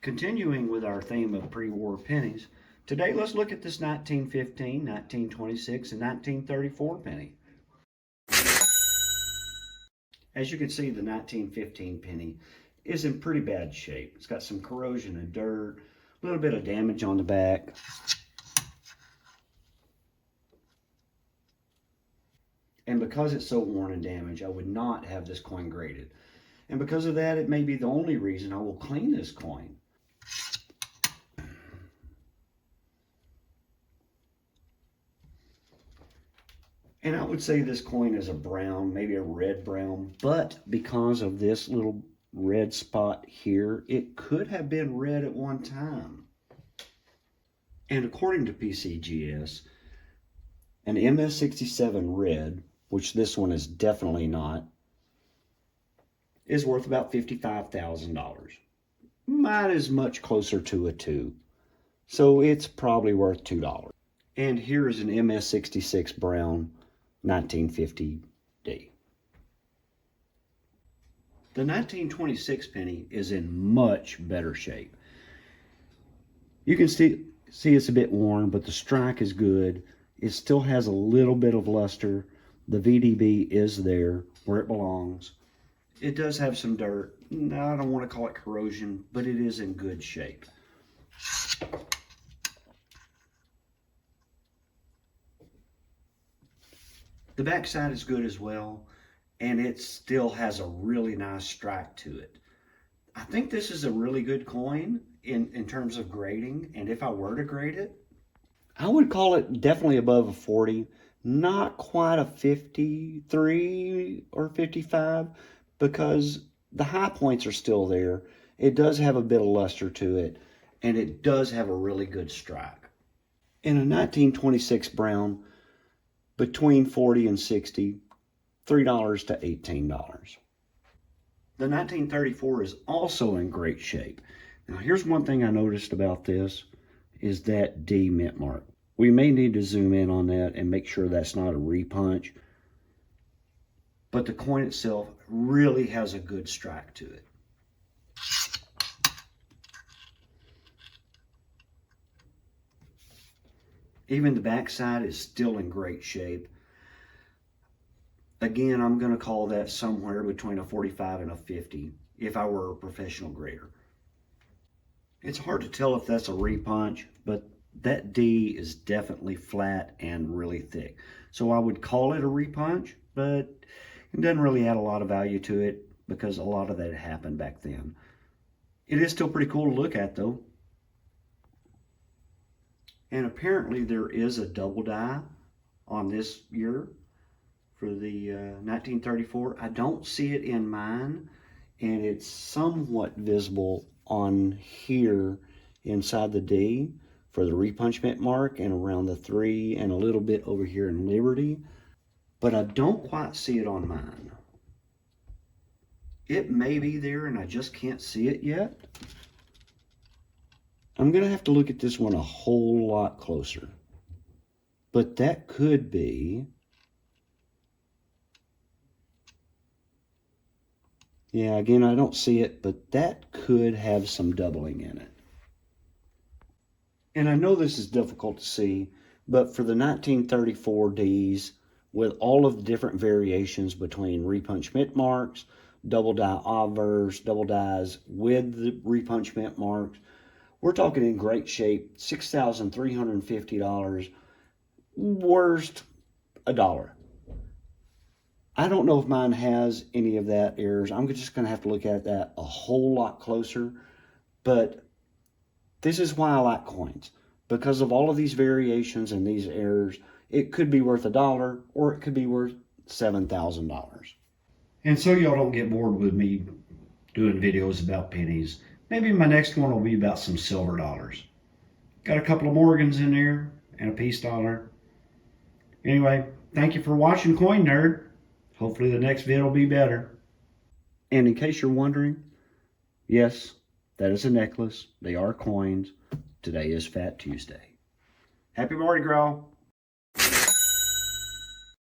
Continuing with our theme of pre-war pennies, today let's look at this 1915, 1926, and 1934 penny. As you can see, the 1915 penny is in pretty bad shape. It's got some corrosion and dirt, a little bit of damage on the back. And because it's so worn and damaged, I would not have this coin graded. And because of that, it may be the only reason I will clean this coin. And I would say this coin is a brown, maybe a red brown, but because of this little red spot here, it could have been red at one time. And according to PCGS, an MS67 red, which this one is definitely not, is worth about $55,000. Mine is much closer to a 2, so it's probably worth $2. And here is an MS66 brown 1950D. The 1926 penny is in much better shape. You can see it's a bit worn, but the strike is good. It still has a little bit of luster. The VDB is there where it belongs. It does have some dirt. No, I don't want to call it corrosion, but it is in good shape. The backside is good as well, and it still has a really nice strike to it. I think this is a really good coin in terms of grading, and if I were to grade it, I would call it definitely above a 40, not quite a 53 or 55, because the high points are still there. It does have a bit of luster to it, and it does have a really good strike. In a 1926 brown, between 40 and 60, $3 to $18. The 1934 is also in great shape. Now here's one thing I noticed about this, is that D mint mark. We may need to zoom in on that and make sure that's not a repunch, but the coin itself really has a good strike to it. Even the backside is still in great shape. Again, I'm going to call that somewhere between a 45 and a 50 if I were a professional grader. It's hard to tell if that's a repunch, but that D is definitely flat and really thick. So I would call it a repunch, but it doesn't really add a lot of value to it because a lot of that happened back then. It is still pretty cool to look at though. And apparently there is a double die on this year for the 1934. I don't see it in mine, and it's somewhat visible on here inside the D for the repunchment mark and around the 3 and a little bit over here in Liberty, but I don't quite see it on mine. It may be there and I just can't see it yet. I'm going to have to look at this one a whole lot closer. But that could be... Yeah, again, I don't see it, but that could have some doubling in it. And I know this is difficult to see, but for the 1934 Ds, with all of the different variations between repunchment marks, double die obverse, double dies with the repunchment marks, we're talking in great shape, $6,350, worst, $1. I don't know if mine has any of that errors. I'm just going to have to look at that a whole lot closer. But this is why I like coins. Because of all of these variations and these errors, it could be worth $1 or it could be worth $7,000. And so y'all don't get bored with me doing videos about pennies. Maybe my next one will be about some silver dollars. Got a couple of Morgans in there and a peace dollar. Anyway, thank you for watching Coin Nerd. Hopefully the next vid will be better. And in case you're wondering, yes, that is a necklace. They are coins. Today is Fat Tuesday. Happy Mardi Gras.